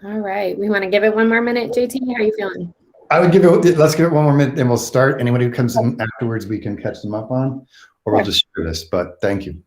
All right, we want to give it one more minute. JT, how are you feeling? I would let's give it one more minute and we'll start. Anyone who comes in afterwards, we can catch them up on, or we'll just share this, but thank you.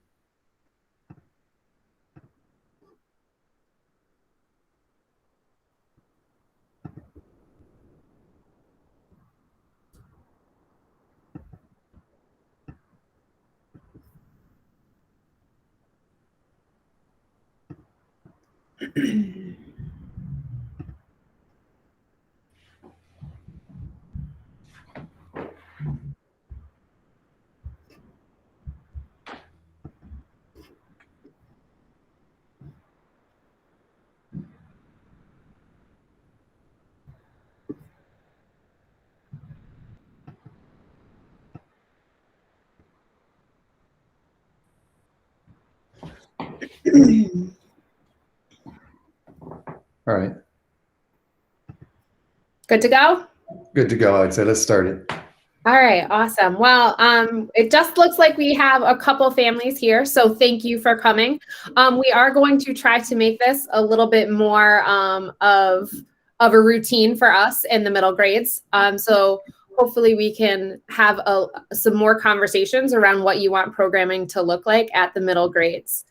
All right. Good to go? Good to go. I'd say let's start it. All right, awesome. Well, it just looks like we have a couple families here, so thank you for coming. We are going to try to make this a little bit more of a routine for us in the middle grades. So hopefully we can have some more conversations around what you want programming to look like at the middle grades.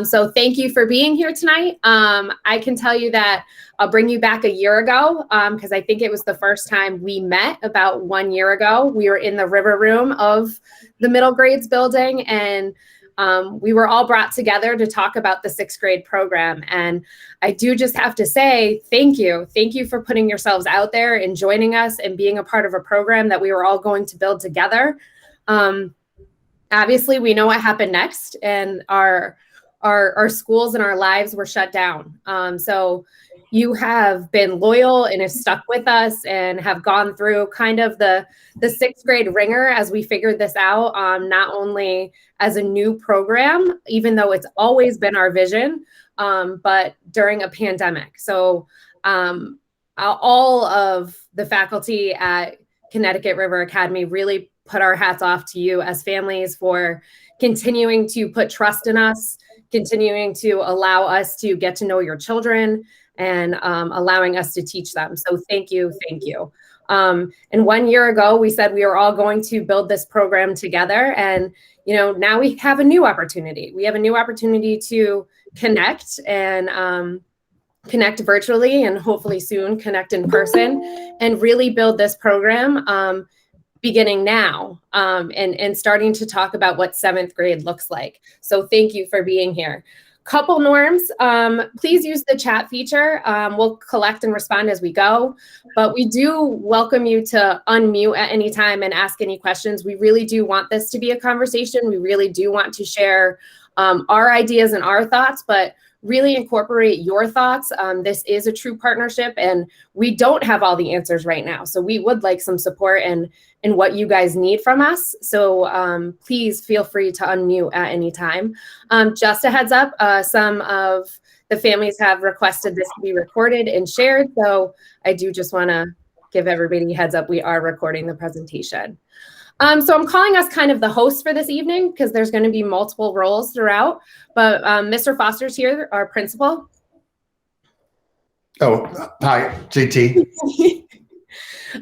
So thank you for being here tonight. I can tell you that I'll bring you back a year ago because I think it was the first time we met about 1 year ago. We were in the river room of the middle grades building, and we were all brought together to talk about the 6th grade program. And I do just have to say, thank you. Thank you for putting yourselves out there and joining us and being a part of a program that we were all going to build together. Obviously, we know what happened next, and our schools and our lives were shut down. So you have been loyal and have stuck with us and have gone through kind of the 6th grade ringer as we figured this out, not only as a new program, even though it's always been our vision, but during a pandemic. So all of the faculty at Connecticut River Academy really put our hats off to you as families for continuing to put trust in us, continuing to allow us to get to know your children, and allowing us to teach them. So thank you, thank you. And 1 year ago, we said we were all going to build this program together. And now we have a new opportunity. We have a new opportunity to connect and connect virtually, and hopefully soon connect in person, and really build this program beginning now and starting to talk about what 7th grade looks like. So thank you for being here. Couple norms, please use the chat feature. We'll collect and respond as we go, but we do welcome you to unmute at any time and ask any questions. We really do want this to be a conversation. We really do want to share our ideas and our thoughts, but really incorporate your thoughts. This is a true partnership, and we don't have all the answers right now. So we would like some support and what you guys need from us. So please feel free to unmute at any time. Just a heads up, some of the families have requested this to be recorded and shared. So I do just want to give everybody a heads up. We are recording the presentation. So I'm calling us kind of the host for this evening because there's going to be multiple roles throughout, but Mr. Foster's here, our principal. Oh, hi, JT.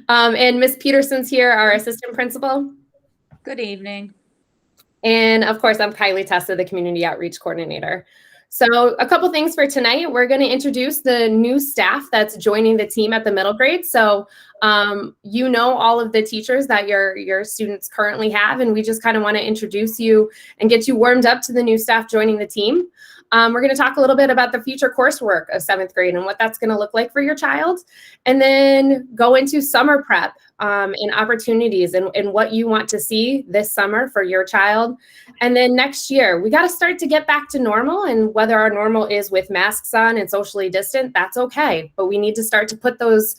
And Ms. Peterson's here, our assistant principal. Good evening. And of course, I'm Kylie Testa, the community outreach coordinator. So a couple things for tonight. We're going to introduce the new staff that's joining the team at the middle grade. So all of the teachers that your students currently have, and we just kind of want to introduce you and get you warmed up to the new staff joining the team. We're going to talk a little bit about the future coursework of 7th grade and what that's going to look like for your child, and then go into summer prep and opportunities and what you want to see this summer for your child. And then next year, we got to start to get back to normal, and whether our normal is with masks on and socially distant, that's okay. But we need to start to put those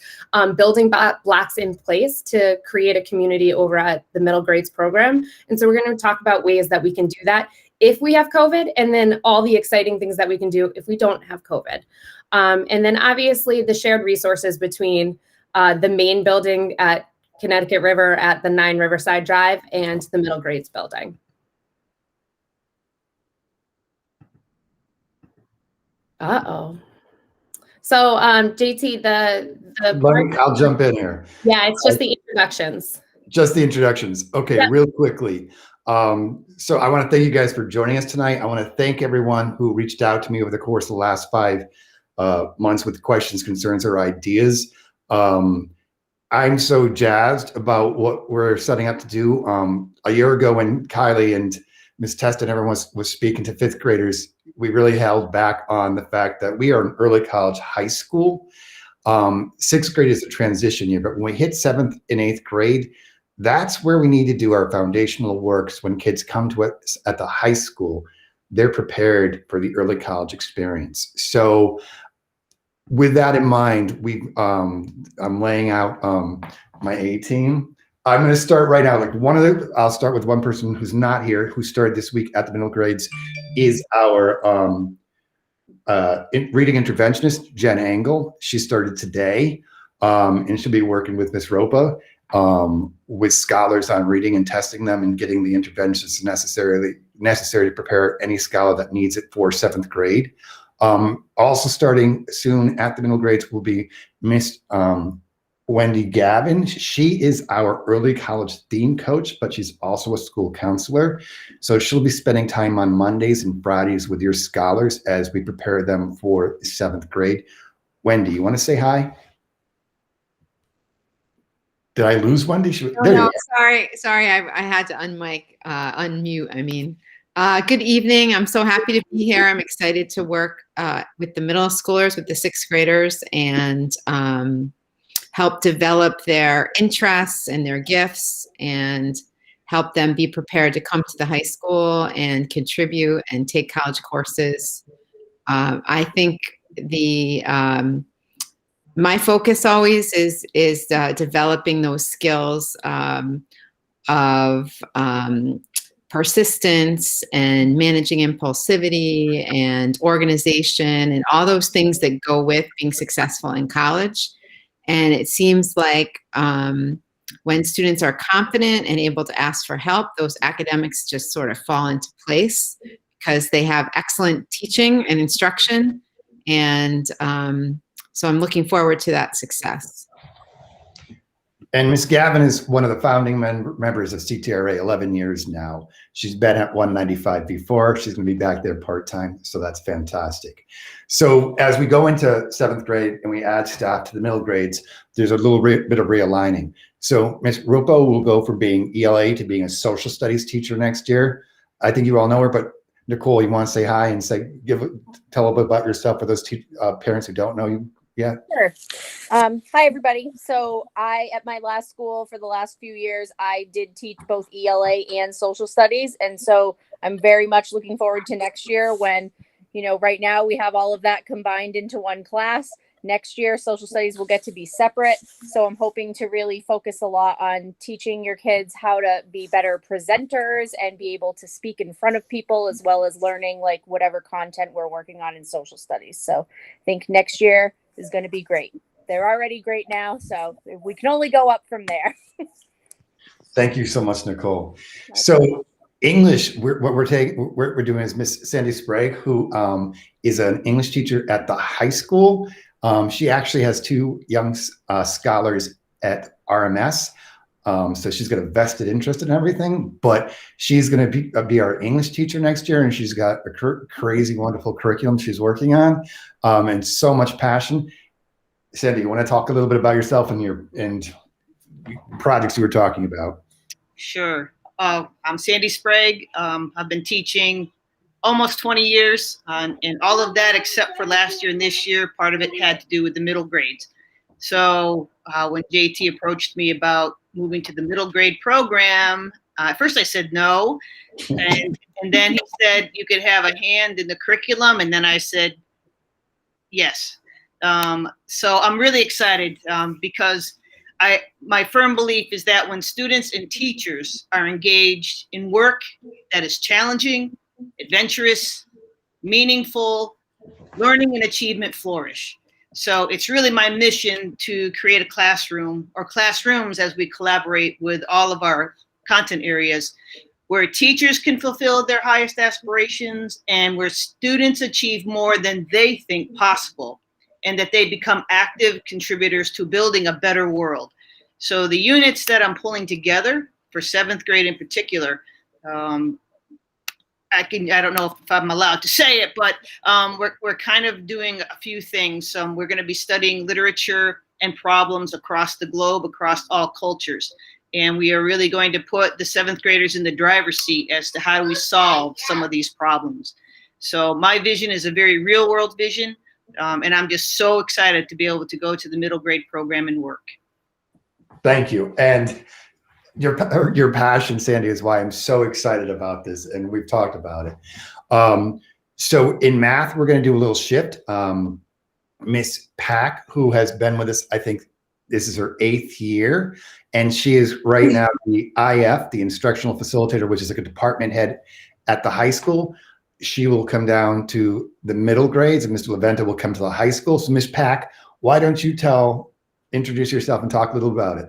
building blocks in place to create a community over at the middle grades program. And so we're going to talk about ways that we can do that if we have COVID, and then all the exciting things that we can do if we don't have COVID. And then obviously the shared resources between the main building at Connecticut River at the 9 Riverside Drive and the middle grades building. Uh-oh. So, JT, the I'll jump in here. yeah, it's just the introductions. Just the introductions. Okay, Yep. real quickly. So I want to thank you guys for joining us tonight. I want to thank everyone who reached out to me over the course of the last 5 months with questions, concerns, or ideas. I'm so jazzed about what we're setting up to do. A year ago when Kylie and Ms. Testa and everyone was speaking to 5th graders, we really held back on the fact that we are an early college high school. 6th grade is a transition year, but when we hit 7th and 8th grade, that's where we need to do our foundational works. When kids come to us at the high school, they're prepared for the early college experience. So with that in mind, I'm laying out my A team. I'm going to start right now. I'll start with one person who's not here, who started this week at the middle grades, is our reading interventionist, Jen Engel. She started today, and she'll be working with Miss Ropa with scholars on reading and testing them and getting the interventions necessary to prepare any scholar that needs it for 7th grade. Also starting soon at the middle grades will be Miss Wendy Gavin. She is our early college theme coach, but she's also a school counselor. So she'll be spending time on Mondays and Fridays with your scholars as we prepare them for 7th grade. Wendy, you want to say hi? Did I lose Wendy? No, sorry. I had to unmute. I mean, good evening. I'm so happy to be here. I'm excited to work with the middle schoolers, with the 6th graders, and help develop their interests and their gifts and help them be prepared to come to the high school and contribute and take college courses. I think my focus always is developing those skills of persistence and managing impulsivity and organization and all those things that go with being successful in college. And it seems like when students are confident and able to ask for help, those academics just sort of fall into place because they have excellent teaching and instruction. And so I'm looking forward to that success. And Miss Gavin is one of the founding members of CTRA, 11 years now. She's been at 195 before. She's going to be back there part-time, so that's fantastic. So as we go into 7th grade and we add staff to the middle grades, there's a little bit of realigning. So Miss Rupo will go from being ELA to being a social studies teacher next year. I think you all know her, but Nicole, you want to say hi and tell a bit about yourself for those parents who don't know you? Yeah. Sure. Hi, everybody. So at my last school for the last few years, I did teach both ELA and social studies. And so I'm very much looking forward to next year when, right now we have all of that combined into one class. Next year, social studies will get to be separate. So I'm hoping to really focus a lot on teaching your kids how to be better presenters and be able to speak in front of people, as well as learning like whatever content we're working on in social studies. So I think next year is going to be great. They're already great now, so we can only go up from there. Thank you so much, Nicole. So English, what we're doing is Miss Sandy Sprague, who is an English teacher at the high school. She actually has 2 young scholars at RMS. So she's got a vested interest in everything, but she's going to be our English teacher next year. And she's got a crazy, wonderful curriculum she's working on, and so much passion. Sandy, you want to talk a little bit about yourself and projects you were talking about? Sure. I'm Sandy Sprague. I've been teaching almost 20 years, and all of that except for last year and this year, part of it had to do with the middle grades. So when JT approached me about moving to the middle grade program, at first I said no, and then he said you could have a hand in the curriculum, and then I said yes. So I'm really excited because my firm belief is that when students and teachers are engaged in work that is challenging, adventurous, meaningful, learning and achievement flourish. So it's really my mission to create a classroom, or classrooms as we collaborate with all of our content areas, where teachers can fulfill their highest aspirations and where students achieve more than they think possible. and that they become active contributors to building a better world. So the units that I'm pulling together for 7th grade in particular, I don't know if I'm allowed to say it, but we're kind of doing a few things. We're going to be studying literature and problems across the globe, across all cultures. And we are really going to put the 7th graders in the driver's seat as to how do we solve some of these problems. So my vision is a very real world vision. And I'm just so excited to be able to go to the middle grade program and work. Thank you. And your passion, Sandy, is why I'm so excited about this. And we've talked about it. So in math, we're going to do a little shift. Miss Pack, who has been with us, I think this is her 8th year. And she is right now the IF, the instructional facilitator, which is like a department head at the high school. She will come down to the middle grades, and Mr. Leventa will come to the high school. So Miss Pack, why don't you introduce yourself and talk a little about it?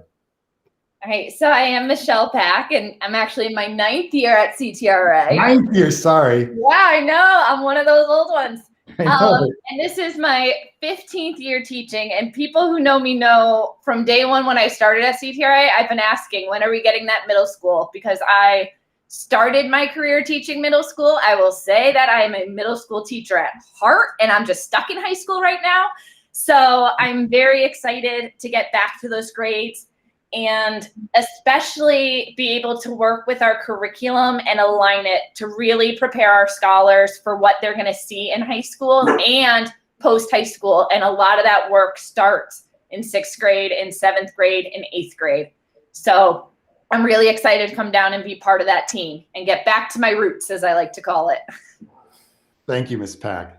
All right, so I am Michelle Pack, and I'm actually in my 9th year at CTRA. 9th year, sorry. Yeah, I know. I'm one of those old ones. I know. And this is my 15th year teaching, and people who know me know from day one when I started at CTRA, I've been asking, when are we getting that middle school? Because I started my career teaching middle school. I will say that I am a middle school teacher at heart, and I'm just stuck in high school right now. So I'm very excited to get back to those grades, and especially be able to work with our curriculum and align it to really prepare our scholars for what they're going to see in high school and post high school. And a lot of that work starts in 6th grade, in 7th grade, and 8th grade. So I'm really excited to come down and be part of that team and get back to my roots, as I like to call it. Thank you, Ms. Pack.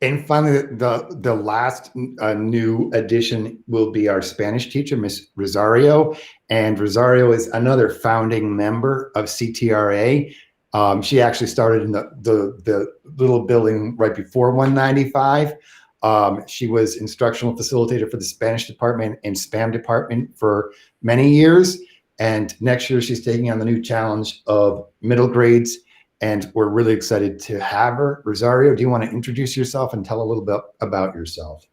And finally, the last new addition will be our Spanish teacher, Ms. Rosario. And Rosario is another founding member of CTRA. She actually started in the little building right before 195. She was instructional facilitator for the Spanish department and SPAM department for many years. And next year, she's taking on the new challenge of middle grades. And we're really excited to have her. Rosario, do you want to introduce yourself and tell a little bit about yourself?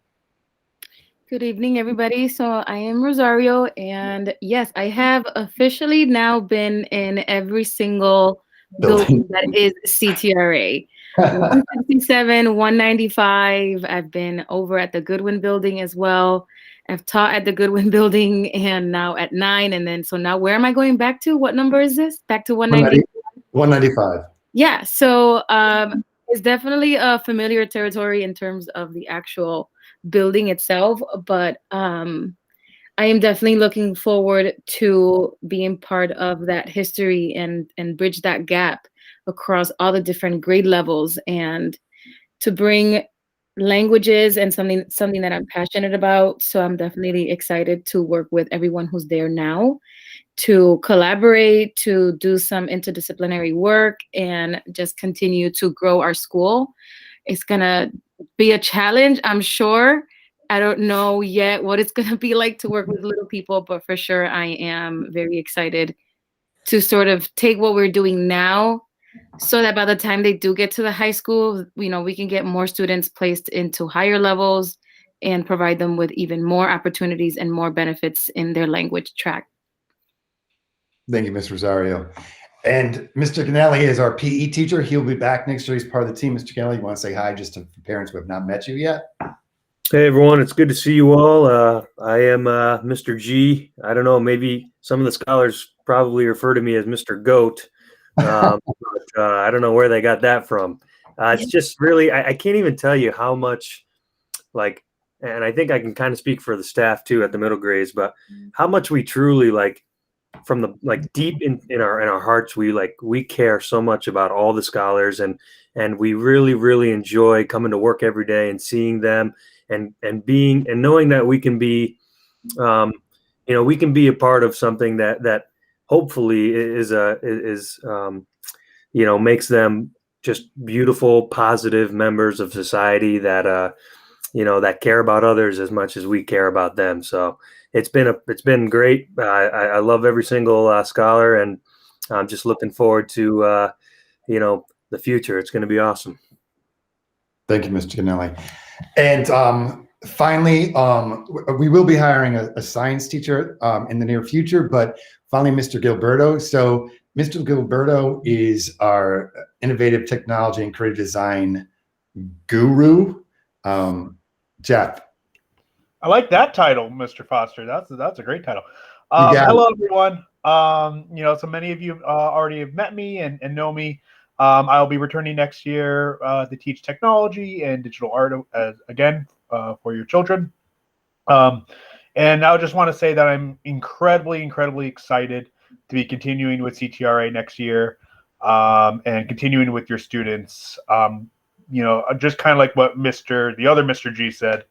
Good evening, everybody. So I am Rosario, and yes, I have officially now been in every single building that is CTRA. 167, 195. I've been over at the Goodwin building as well. I've taught at the Goodwin building and now at 9. And then, so now where am I going back to? What number is this? Back to 190? 195. Yeah, so it's definitely a familiar territory in terms of the actual building itself, but I am definitely looking forward to being part of that history and bridge that gap across all the different grade levels, and to bring languages and something that I'm passionate about. So I'm definitely excited to work with everyone who's there now, to collaborate, to do some interdisciplinary work, and just continue to grow our school. It's gonna be a challenge, I'm sure. I don't know yet what it's gonna be like to work with little people, but for sure I am very excited to sort of take what we're doing now so that by the time they do get to the high school, we can get more students placed into higher levels and provide them with even more opportunities and more benefits in their language track. Thank you, Ms. Rosario. And Mr. Canelli is our PE teacher. He'll be back next year. He's part of the team. Mr. Canelli, you want to say hi just to parents who have not met you yet? Hey, everyone. It's good to see you all. I am Mr. G. I don't know, maybe some of the scholars probably refer to me as Mr. Goat. But, I don't know where they got that from. It's just really, I can't even tell you how much, and I think I can kind of speak for the staff too at the middle grades, but how much we truly from the deep in our hearts, we care so much about all the scholars, and we really, really enjoy coming to work every day and seeing them and knowing that we can be, we can be a part of something that hopefully makes them just beautiful, positive members of society that that care about others as much as we care about them. So it's been great. I love every single scholar, and I'm just looking forward to the future. It's going to be awesome. Thank you, Mr. Canelli. And finally, we will be hiring a science teacher in the near future, but finally, Mr. Gilberto. So Mr. Gilberto is our innovative technology and creative design guru. Jeff. I like that title, Mr. Foster. That's a great title. Yeah. Hello, everyone. So many of you already have met me and know me. I'll be returning next year to teach technology and digital art again for your children. And I just want to say that I'm incredibly, incredibly excited to be continuing with CTRA next year and continuing with your students. Just kind of like what the other Mr. G said.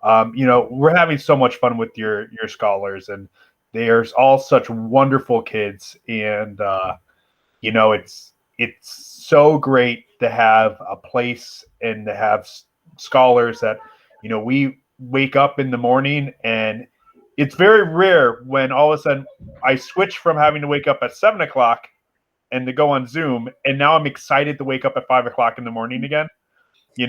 We're having so much fun with your scholars, and there's all such wonderful kids, and it's so great to have a place and to have scholars that we wake up in the morning, and it's very rare when all of a sudden I switch from having to wake up at 7 o'clock and to go on Zoom, and now I'm excited to wake up at 5 o'clock in the morning again.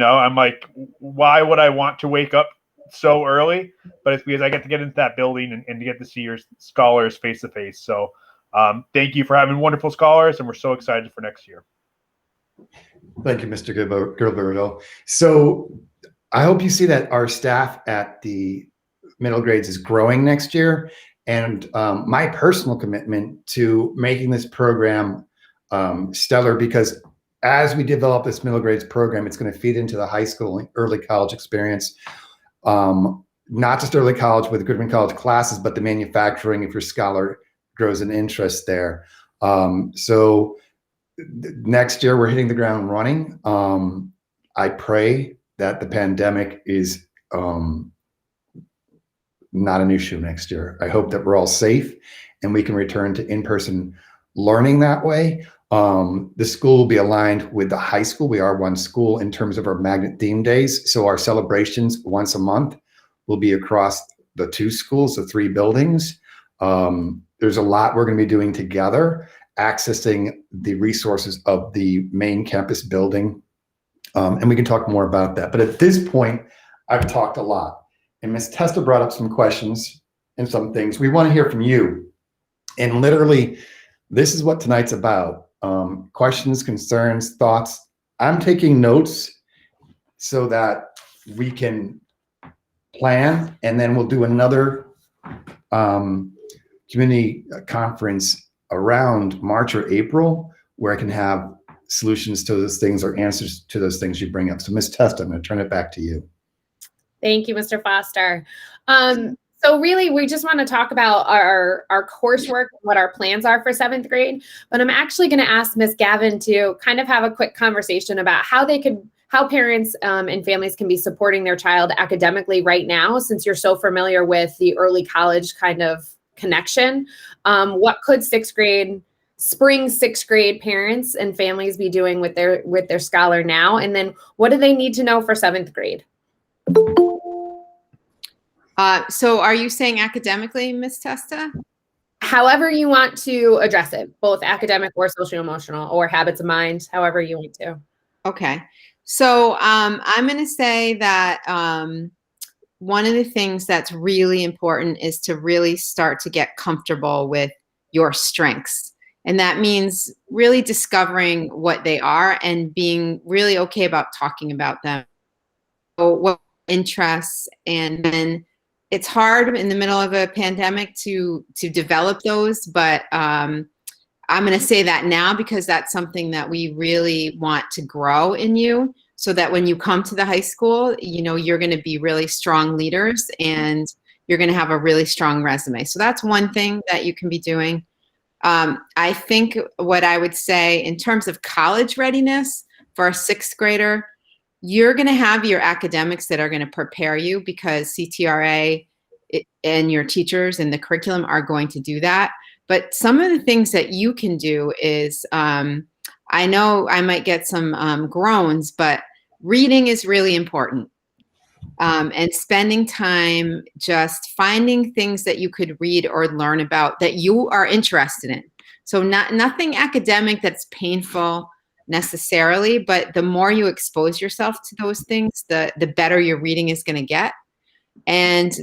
I'm like, why would I want to wake up so early? But it's because I get to get into that building and to get to see your scholars face to face. So thank you for having wonderful scholars, and we're so excited for next year. Thank you, Mr. Gilberto. So I hope you see that our staff at the middle grades is growing next year, and my personal commitment to making this program stellar, because as we develop this middle grades program, it's going to feed into the high school and early college experience. Not just early college with Goodwin College classes, but the manufacturing if your scholar grows an interest there. So next year we're hitting the ground running. I pray that the pandemic is not an issue next year. I hope that we're all safe and we can return to in-person learning that way. The school will be aligned with the high school. We are one school in terms of our magnet theme days. So our celebrations once a month will be across the two schools, the three buildings. There's a lot we're going to be doing together, accessing the resources of the main campus building. And we can talk more about that. But at this point, I've talked a lot. And Ms. Testa brought up some questions and some things. We want to hear from you. And literally, this is what tonight's about. Questions, concerns, thoughts. I'm taking notes so that we can plan, and then we'll do another community conference around March or April where I can have solutions to those things or answers to those things you bring up. So Ms. Testa, I'm going to turn it back to you. Thank you, Mr. Foster. So really, we just want to talk about our coursework, what our plans are for 7th grade. But I'm actually going to ask Ms. Gavin to kind of have a quick conversation about how parents and families can be supporting their child academically right now, since you're so familiar with the early college kind of connection. What could spring 6th grade parents and families be doing with their scholar now? And then what do they need to know for 7th grade? So are you saying academically, Ms. Testa? However you want to address it, both academic or socio-emotional or habits of mind, however you want to. Okay. So I'm going to say that one of the things that's really important is to really start to get comfortable with your strengths. And that means really discovering what they are and being really okay about talking about them. So what interests, and then it's hard in the middle of a pandemic to develop those, but I'm going to say that now because that's something that we really want to grow in you, so that when you come to the high school, you're going to be really strong leaders and you're going to have a really strong resume. So that's one thing that you can be doing. I think what I would say in terms of college readiness for a 6th grader, you're going to have your academics that are going to prepare you, because CTRA and your teachers and the curriculum are going to do that. But some of the things that you can do is, I know I might get some groans, but reading is really important. And spending time just finding things that you could read or learn about that you are interested in. So nothing academic that's painful necessarily, but the more you expose yourself to those things, the better your reading is going to get. And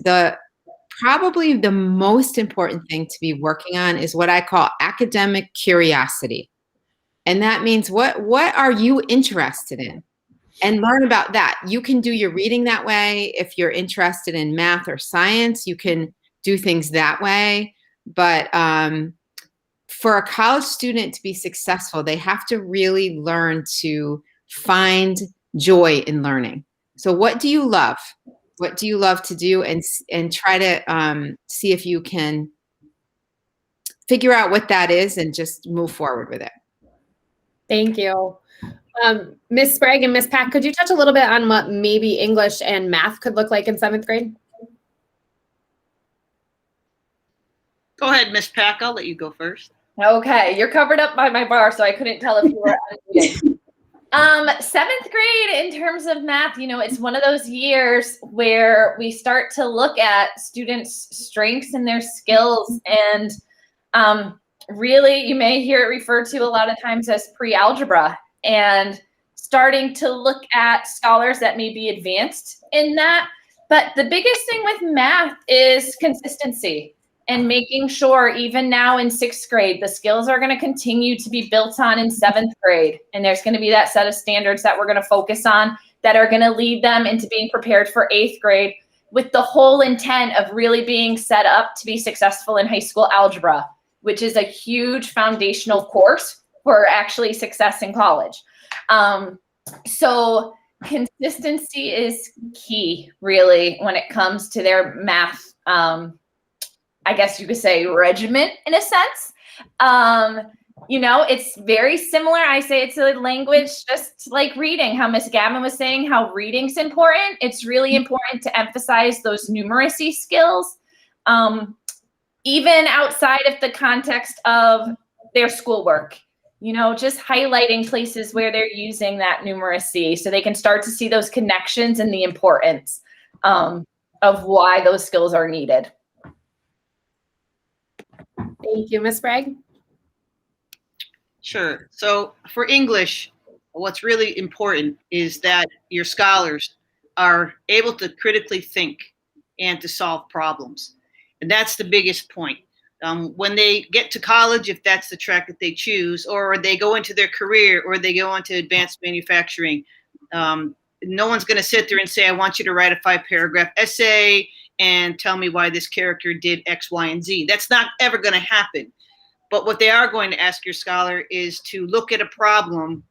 probably the most important thing to be working on is what I call academic curiosity. And that means what are you interested in? And learn about that. You can do your reading that way. If you're interested in math or science, you can do things that way. But for a college student to be successful, they have to really learn to find joy in learning. So what do you love? What do you love to do? And try to see if you can figure out what that is and just move forward with it. Thank you. Ms. Sprague and Ms. Pack, could you touch a little bit on what maybe English and math could look like in 7th grade? Go ahead, Miss Pack. I'll let you go first. Okay, you're covered up by my bar, so I couldn't tell if you were unmuted. 7th grade, in terms of math, it's one of those years where we start to look at students' strengths and their skills, and really, you may hear it referred to a lot of times as pre-algebra, and starting to look at scholars that may be advanced in that. But the biggest thing with math is consistency. And making sure even now in 6th grade, the skills are going to continue to be built on in 7th grade. And there's going to be that set of standards that we're going to focus on that are going to lead them into being prepared for 8th grade with the whole intent of really being set up to be successful in high school algebra, which is a huge foundational course for actually success in college. So consistency is key, really, when it comes to their math I guess you could say regiment in a sense. It's very similar. I say it's a language just like reading, how Miss Gavin was saying, how reading's important. It's really important to emphasize those numeracy skills, even outside of the context of their schoolwork, just highlighting places where they're using that numeracy so they can start to see those connections and the importance of why those skills are needed. Thank you, Ms. Sprague. Sure. So for English, what's really important is that your scholars are able to critically think and to solve problems. And that's the biggest point. When they get to college, if that's the track that they choose, or they go into their career, or they go into advanced manufacturing, no one's going to sit there and say, I want you to write a 5-paragraph essay and tell me why this character did X, Y, and Z. That's not ever going to happen. But what they are going to ask your scholar is to look at a problem,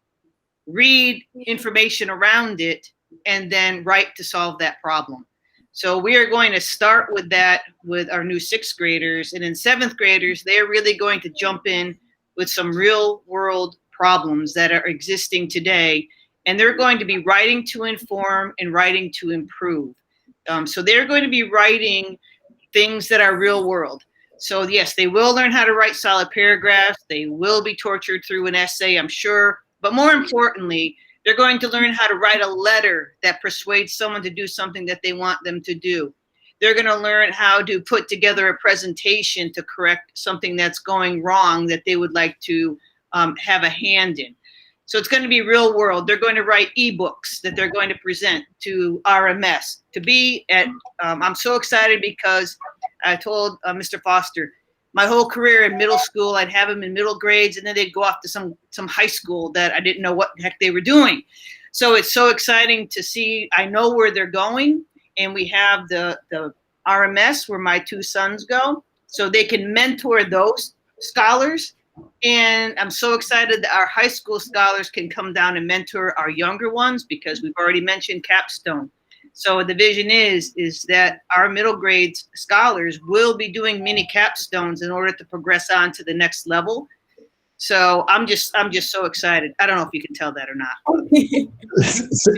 read information around it, and then write to solve that problem. So we are going to start with that with our new 6th graders. And in 7th graders, they're really going to jump in with some real world problems that are existing today. And they're going to be writing to inform and writing to improve. So they're going to be writing things that are real world. So yes, they will learn how to write solid paragraphs. They will be tortured through an essay, I'm sure. But more importantly, they're going to learn how to write a letter that persuades someone to do something that they want them to do. They're going to learn how to put together a presentation to correct something that's going wrong that they would like to have a hand in. So it's going to be real world. They're going to write ebooks that they're going to present to RMS. To be at, I'm so excited because I told Mr. Foster, my whole career in middle school, I'd have them in middle grades, and then they'd go off to some high school that I didn't know what the heck they were doing. So it's so exciting to see. I know where they're going, and we have the RMS where my 2 sons go, so they can mentor those scholars. And I'm so excited that our high school scholars can come down and mentor our younger ones, because we've already mentioned capstone. So the vision is that our middle grade scholars will be doing mini capstones in order to progress on to the next level. So I'm just so excited. I don't know if you can tell that or not.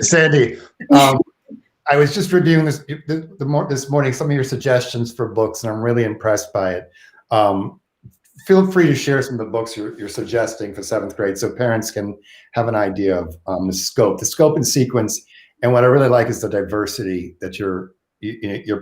Sandy, I was just reviewing this morning, some of your suggestions for books, and I'm really impressed by it. Feel free to share some of the books you're suggesting for 7th grade so parents can have an idea of the scope and sequence. And what I really like is the diversity that you're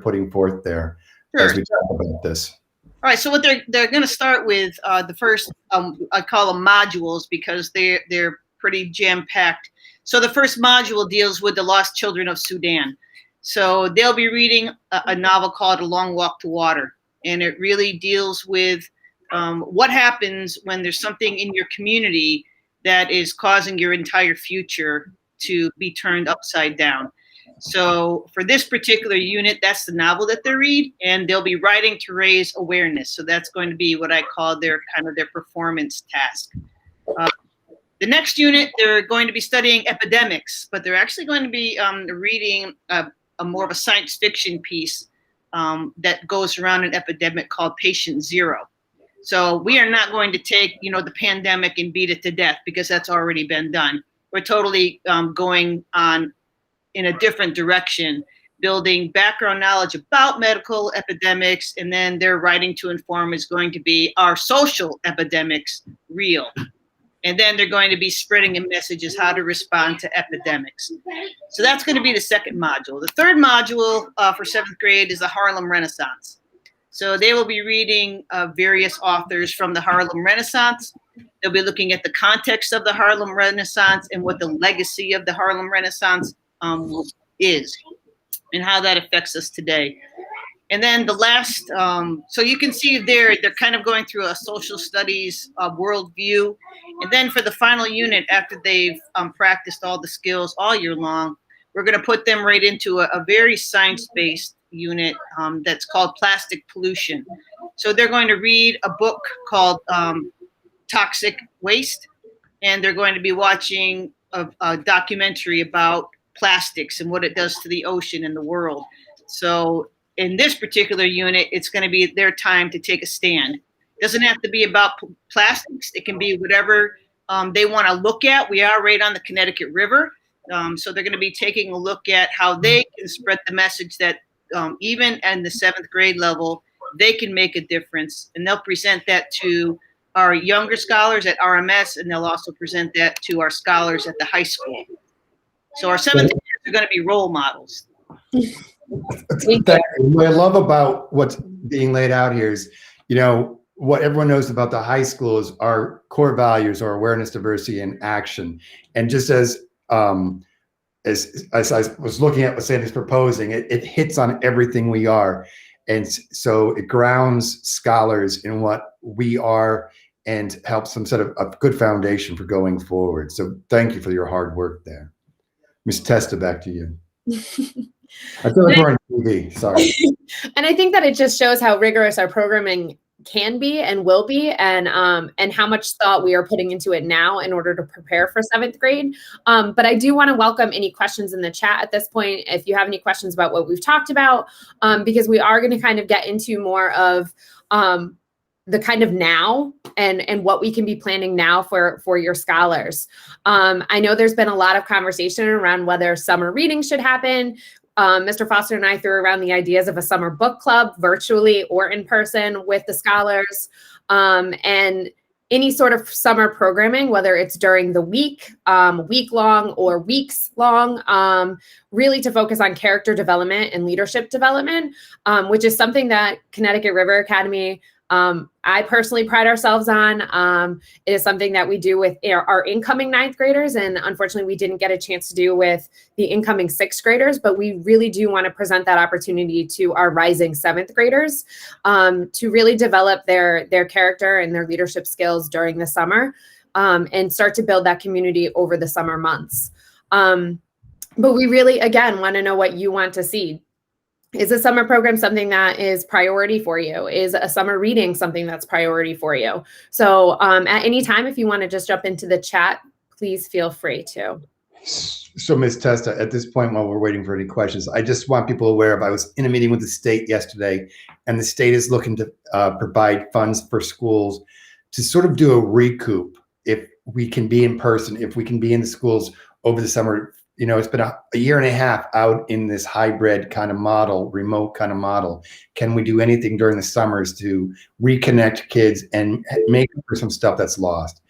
putting forth there. Sure. As we talk about this. All right, so what they're going to start with the first, I call them modules because they're pretty jam-packed. So the first module deals with the lost children of Sudan. So they'll be reading a novel called A Long Walk to Water. And it really deals with what happens when there's something in your community that is causing your entire future to be turned upside down. So for this particular unit, that's the novel that they read, and they'll be writing to raise awareness. So that's going to be what I call their performance task. The next unit, they're going to be studying epidemics, but they're actually going to be reading a more of a science fiction piece that goes around an epidemic called Patient Zero. So we are not going to take, the pandemic and beat it to death, because that's already been done. We're totally going on in a different direction, building background knowledge about medical epidemics, and then their writing to inform is going to be, are social epidemics real? And then they're going to be spreading a message as how to respond to epidemics. So that's going to be the second module. The third module for 7th grade is the Harlem Renaissance. So they will be reading various authors from the Harlem Renaissance. They'll be looking at the context of the Harlem Renaissance and what the legacy of the Harlem Renaissance is, and how that affects us today. And then the last, so you can see they're kind of going through a social studies worldview. And then for the final unit, after they've practiced all the skills all year long, we're going to put them right into a very science-based unit that's called Plastic Pollution. So they're going to read a book called Toxic Waste, and they're going to be watching a documentary about plastics and what it does to the ocean and the world. So in this particular unit, it's going to be their time to take a stand. It doesn't have to be about plastics. It can be whatever they want to look at. We are right on the Connecticut River. So they're going to be taking a look at how they can spread the message that even in the 7th grade level, they can make a difference. And they'll present that to our younger scholars at RMS, and they'll also present that to our scholars at the high school. So our 7th graders are going to be role models. What I love about what's being laid out here is, what everyone knows about the high school is our core values are awareness, diversity, and action. And just as I was looking at what Sandy's proposing, it hits on everything we are. And so it grounds scholars in what we are and helps them set a good foundation for going forward. So thank you for your hard work there. Ms. Testa, back to you. I feel like we're on TV, sorry. And I think that it just shows how rigorous our programming can be and will be, and how much thought we are putting into it now in order to prepare for 7th grade. But I do want to welcome any questions in the chat at this point, if you have any questions about what we've talked about, because we are going to kind of get into more of the kind of now and what we can be planning now for your scholars. I know there's been a lot of conversation around whether summer reading should happen. Mr. Foster and I threw around the ideas of a summer book club, virtually or in person, with the scholars, and any sort of summer programming, whether it's during the week, week-long or weeks-long, really to focus on character development and leadership development, which is something that Connecticut River Academy, I personally pride ourselves on. It is something that we do with our incoming 9th graders, and unfortunately we didn't get a chance to do with the incoming 6th graders, but we really do want to present that opportunity to our rising 7th graders, to really develop their character and their leadership skills during the summer, and start to build that community over the summer months. But we really, again, want to know what you want to see. Is a summer program something that is priority for you? Is a summer reading something that's priority for you? So at any time, if you want to just jump into the chat, please feel free to. So Ms. Testa, at this point, while we're waiting for any questions, I just want people aware of, I was in a meeting with the state yesterday, and the state is looking to provide funds for schools to sort of do a recoup. If we can be in person, if we can be in the schools over the summer. It's been a year and a half out in this hybrid kind of model, remote kind of model. Can we do anything during the summers to reconnect kids and make up for some stuff that's lost?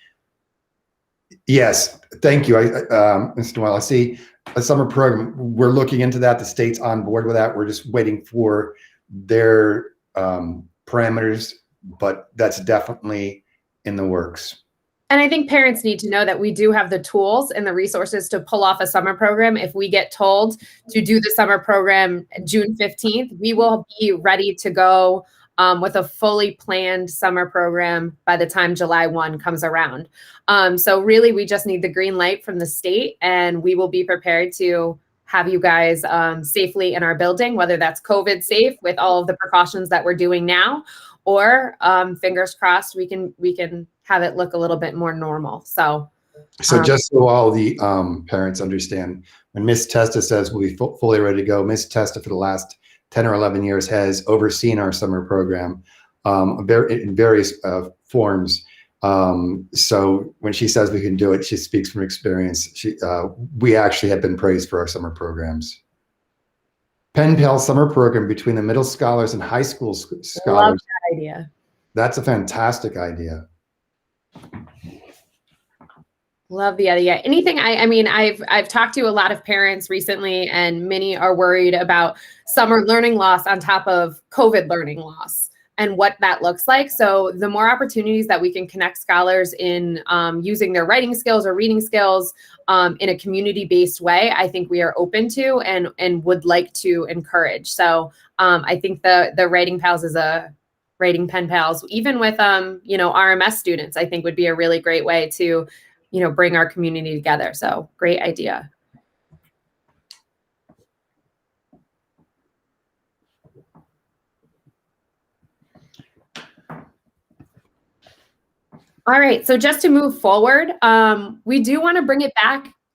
Yes, thank you, Mr. Noel. I see a summer program. We're looking into that. The state's on board with that. We're just waiting for their parameters, but that's definitely in the works. And I think parents need to know that we do have the tools and the resources to pull off a summer program. If we get told to do the summer program June 15th, we will be ready to go with a fully planned summer program by the time July 1 comes around. So really, we just need the green light from the state, and we will be prepared to have you guys safely in our building, whether that's COVID safe with all of the precautions that we're doing now, or fingers crossed, we can have it look a little bit more normal. So just so all the parents understand, when Miss Testa says we'll be fully ready to go, Miss Testa for the last 10 or 11 years has overseen our summer program in various forms. So when she says we can do it, she speaks from experience. We actually have been praised for our summer programs. Pen Pal summer program between the middle scholars and high school scholars. Love that idea. That's a fantastic idea. Love the idea. Anything, I mean, I've talked to a lot of parents recently, and many are worried about summer learning loss on top of COVID learning loss and what that looks like. So the more opportunities that we can connect scholars in using their writing skills or reading skills in a community-based way, I think we are open to and would like to encourage. So I think the Writing Pals is Writing Pen Pals, even with RMS students, I think would be a really great way to bring our community together. So great idea. All right, so just to move forward, we do want to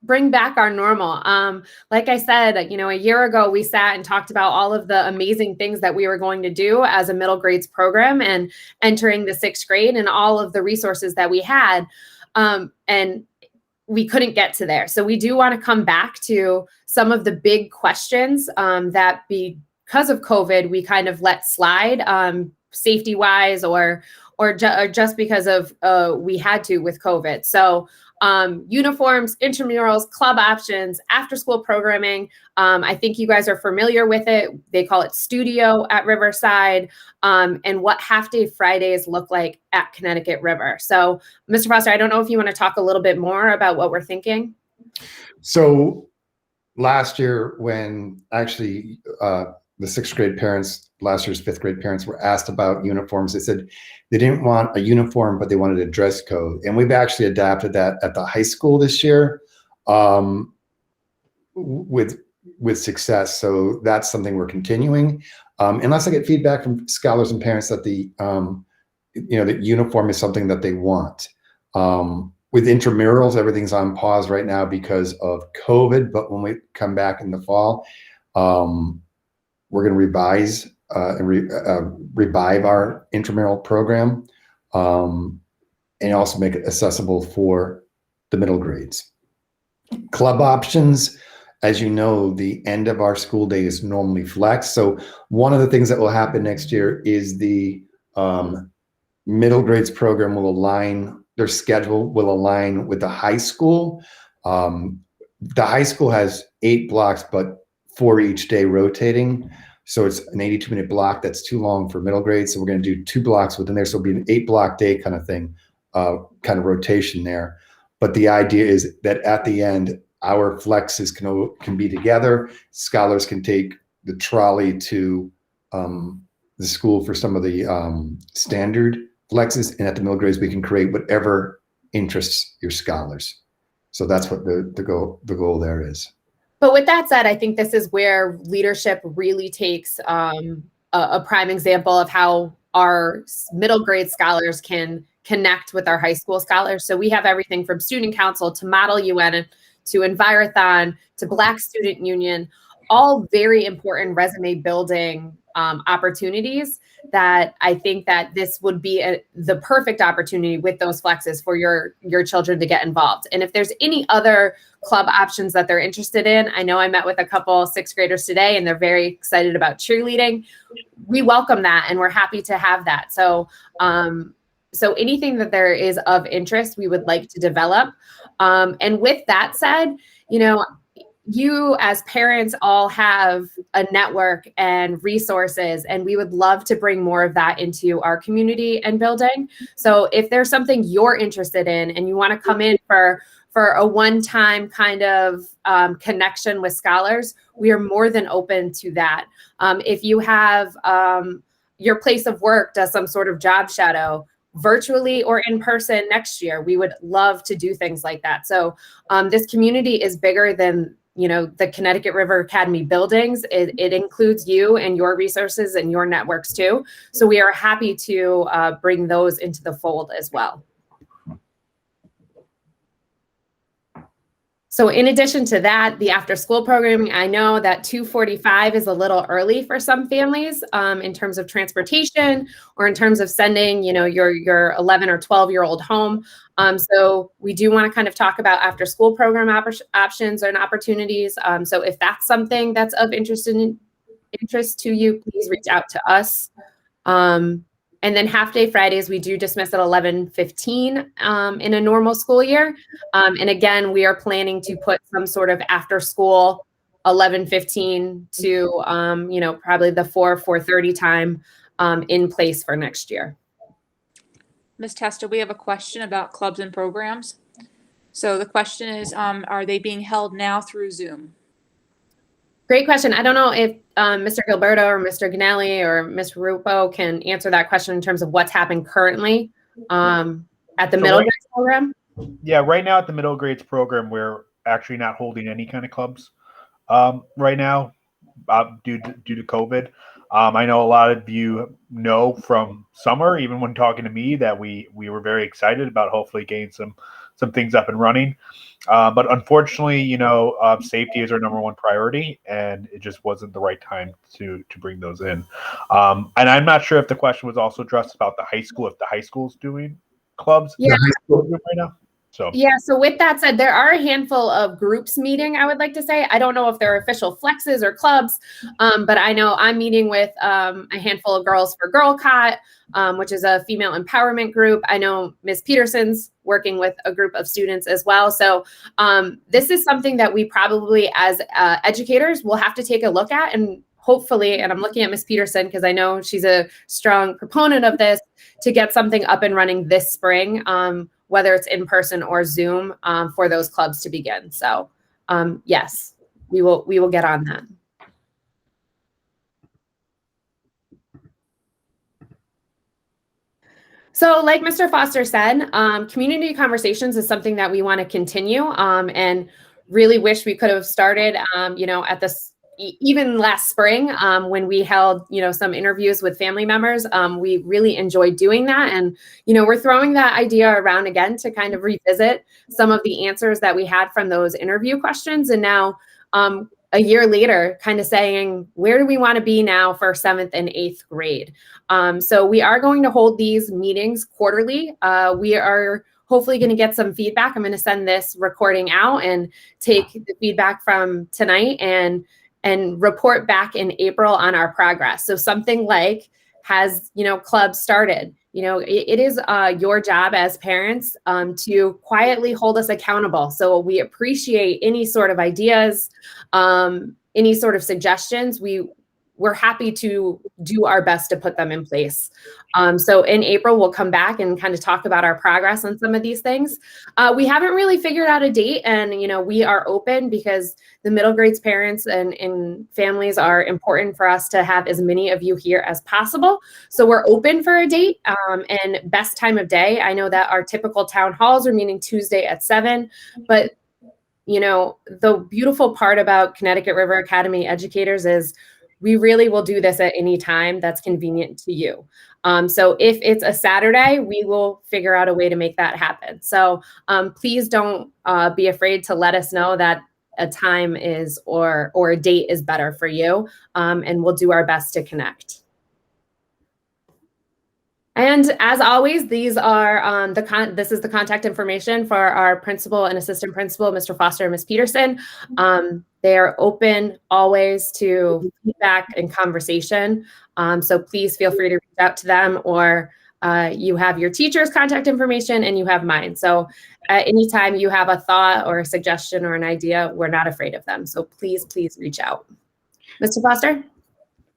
bring back our normal. Like I said, a year ago, we sat and talked about all of the amazing things that we were going to do as a middle grades program and entering the 6th grade and all of the resources that we had. And we couldn't get to there. So we do want to come back to some of the big questions that because of COVID, we kind of let slide safety wise or just because of we had to with COVID. So uniforms, intramurals, club options, after school programming. I think you guys are familiar with it. They call it Studio at Riverside, and what half day Fridays look like at Connecticut River. So Mr. Foster, I don't know if you want to talk a little bit more about what we're thinking. So last year, when actually the 6th grade parents, last year's 5th grade parents were asked about uniforms, they said they didn't want a uniform, but they wanted a dress code. And we've actually adapted that at the high school this year with success. So that's something we're continuing. Unless I get feedback from scholars and parents that the uniform is something that they want. With intramurals, everything's on pause right now because of COVID. But when we come back in the fall, we're going to revise and revive our intramural program and also make it accessible for the middle grades. Club options, as you know, the end of our school day is normally flex. So one of the things that will happen next year is the middle grades program will align, their schedule will align with the high school. The high school has 8 blocks, but 4 each day rotating. So it's an 82-minute block. That's too long for middle grade. So we're going to do 2 blocks within there. So it'll be an 8-block day kind of thing, kind of rotation there. But the idea is that at the end, our flexes can be together. Scholars can take the trolley to the school for some of the standard flexes. And at the middle grades, we can create whatever interests your scholars. So that's what the goal there is. But with that said, I think this is where leadership really takes a prime example of how our middle grade scholars can connect with our high school scholars. So we have everything from student council to Model UN to Envirothon to Black Student Union, all very important resume building opportunities that I think that this would be the perfect opportunity with those flexes for your children to get involved. And if there's any other club options that they're interested in, I know I met with a couple 6th graders today and they're very excited about cheerleading. We welcome that and we're happy to have that. So so anything that there is of interest, we would like to develop. And with that said, you as parents all have a network and resources, and we would love to bring more of that into our community and building. So if there's something you're interested in and you want to come in for a one-time kind of connection with scholars, we are more than open to that. If you have your place of work does some sort of job shadow, virtually or in person next year, we would love to do things like that. So this community is bigger than, you know, the Connecticut River Academy buildings. It includes you and your resources and your networks too. So we are happy to bring those into the fold as well. So in addition to that, the after school programming, I know that 2:45 is a little early for some families in terms of transportation or in terms of sending, you know, your 11 or 12-year-old home. So we do want to kind of talk about after school program options and opportunities. So if that's something that's of interest to you, please reach out to us. And then half day Fridays, we do dismiss at 11:15 in a normal school year. And again, we are planning to put some sort of after school 11:15 to, you know, probably the 4:30 time in place for next year. Ms. Testa, we have a question about clubs and programs. So the question is, are they being held now through Zoom? Great question. I don't know if Mr. Gilberto or Mr. Ganelli or Ms. Rupo can answer that question in terms of what's happened currently at the middle grades program. Yeah, right now at the middle grades program, we're actually not holding any kind of clubs right now due to COVID. I know a lot of you know from summer, even when talking to me, that we were very excited about hopefully getting some things up and running. But unfortunately, you know, safety is our number one priority, and it just wasn't the right time to bring those in. And I'm not sure if the question was also addressed about the high school, if the high school's doing clubs Yeah. right now. So yeah, so with that said, there are a handful of groups meeting, I would like to say. I don't know if they're official flexes or clubs, but I know I'm meeting with a handful of Girls for GirlCot, which is a female empowerment group. I know Ms. Peterson's working with a group of students as well. So this is something that we probably as educators will have to take a look at, and hopefully, and I'm looking at Ms. Peterson because I know she's a strong proponent of this, to get something up and running this spring, whether it's in person or Zoom, for those clubs to begin. So yes, we will get on that. So like Mr. Foster said, community conversations is something that we want to continue, and really wish we could have started, you know, at this even last spring, when we held, you know, some interviews with family members. We really enjoyed doing that. And, you know, we're throwing that idea around again to kind of revisit some of the answers that we had from those interview questions. And now, a year later, kind of saying, where do we want to be now for 7th and 8th grade? So we are going to hold these meetings quarterly. We are hopefully going to get some feedback. I'm going to send this recording out and take the feedback from tonight and report back in April on our progress. So something like, has, you know, clubs started? You know, it is your job as parents to quietly hold us accountable. So we appreciate any sort of ideas, any sort of suggestions. We're happy to do our best to put them in place. So in April, we'll come back and kind of talk about our progress on some of these things. We haven't really figured out a date, and, you know, we are open because the middle grades parents and families are important for us to have as many of you here as possible. So we're open for a date, and best time of day. I know that our typical town halls are meeting Tuesday at 7, but you know, the beautiful part about Connecticut River Academy educators is we really will do this at any time that's convenient to you. So if it's a Saturday, we will figure out a way to make that happen. So please don't be afraid to let us know that a time is or a date is better for you, and we'll do our best to connect. And as always, these are this is the contact information for our principal and assistant principal, Mr. Foster and Ms. Peterson. They are open always to feedback and conversation. So please feel free to reach out to them or You have your teacher's contact information and you have mine. So anytime you have a thought or a suggestion or an idea, we're not afraid of them. So please, please reach out. Mr. Foster?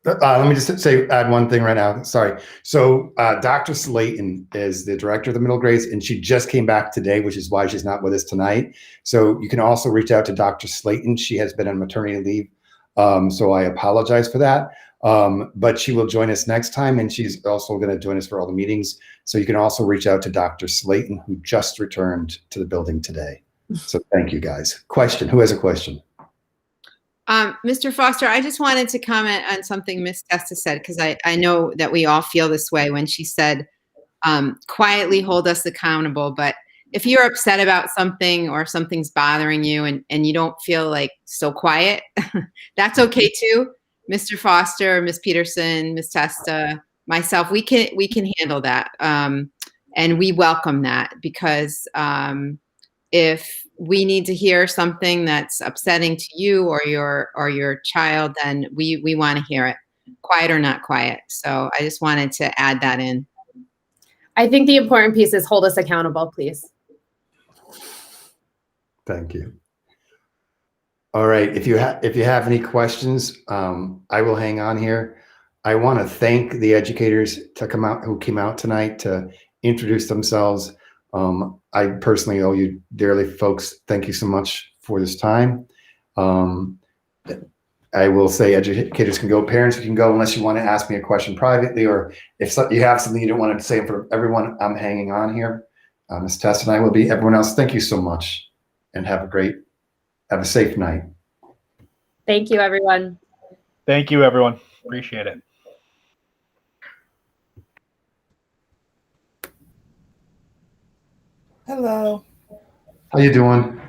Let me just add one thing right now. Sorry. So Dr. Slayton is the director of the middle grades, and she just came back today, which is why she's not with us tonight. So you can also reach out to Dr. Slayton. She has been on maternity leave. So I apologize for that. But she will join us next time, and she's also going to join us for all the meetings. So you can also reach out to Dr. Slayton, who just returned to the building today. So thank you, guys. Question. Who has a question? Mr. Foster, I just wanted to comment on something Ms. Testa said, because I know that we all feel this way when she said, quietly hold us accountable. But if you're upset about something or something's bothering you and you don't feel like so quiet, that's okay too. Mr. Foster, Ms. Peterson, Ms. Testa, myself, we can handle that. And we welcome that, because if we need to hear something that's upsetting to you or your child, then we want to hear it, quiet or not quiet. So I just wanted to add that in. I think the important piece is hold us accountable, please. Thank you. All right. If you have any questions, I will hang on here. I want to thank the educators who came out tonight to introduce themselves. I personally owe you dearly, folks. Thank you so much for this time. I will say educators can go, parents can go, unless you want to ask me a question privately, or if you have something you don't want to say for everyone, I'm hanging on here. Ms. Tess and I will be. Everyone else, thank you so much, and have a safe night. Thank you, everyone. Thank you, everyone. Appreciate it. Hello. How you doing?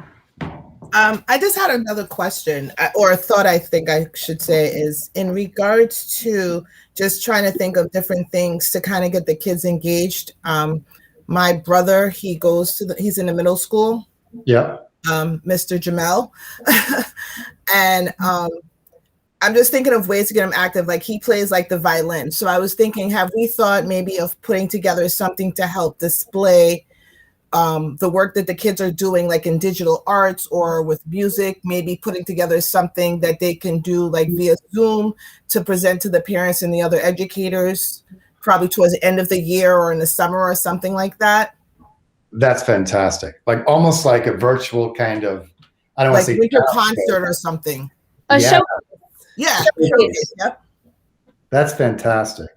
I just had another question, or a thought I think I should say, is in regards to just trying to think of different things to kind of get the kids engaged. My brother, he's in the middle school. Yeah. Mr. Jamel. And I'm just thinking of ways to get him active. Like, he plays like the violin. So I was thinking, have we thought maybe of putting together something to help display the work that the kids are doing, like in digital arts or with music, maybe putting together something that they can do like via Zoom to present to the parents and the other educators, probably towards the end of the year or in the summer or something like that? That's fantastic. Like almost like a virtual kind of, I don't want to say winter concert or something. A show. Yeah. Yep. That's fantastic.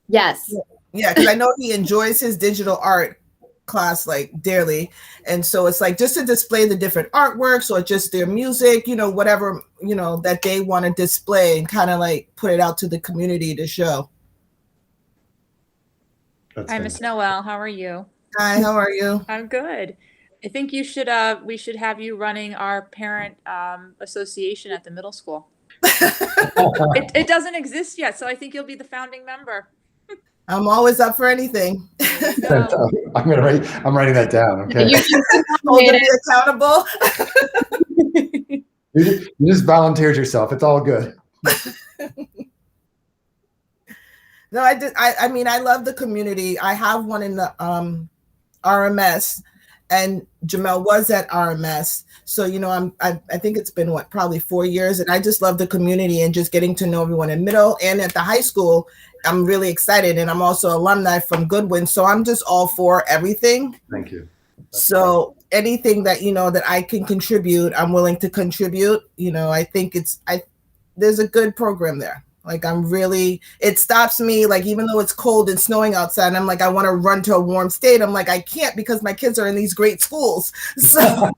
Yes. Yeah, because I know he enjoys his digital art class like dearly. And so it's like just to display the different artworks or just their music, whatever, that they want to display, and kind of like put it out to the community to show. Hi, Miss Noel. How are you? Hi, how are you? I'm good. I think we should have you running our parent association at the middle school. It doesn't exist yet, so I think you'll be the founding member. I'm always up for anything. I'm writing that down. Okay. Hold me accountable. You just volunteered yourself. It's all good. No, I mean, I love the community. I have one in the RMS, and Jamel was at RMS. So, I think it's been probably 4 years, and I just love the community and just getting to know everyone in middle and at the high school. I'm really excited, and I'm also alumni from Goodwin, so I'm just all for everything. Thank you. So anything that that I can contribute, I'm willing to contribute. I think there's a good program there. Like, it stops me, like, even though it's cold and snowing outside, I'm like, I want to run to a warm state. I'm like, I can't, because my kids are in these great schools. So,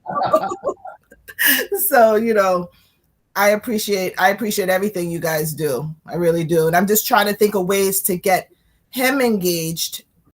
I appreciate everything you guys do. I really do. And I'm just trying to think of ways to get him engaged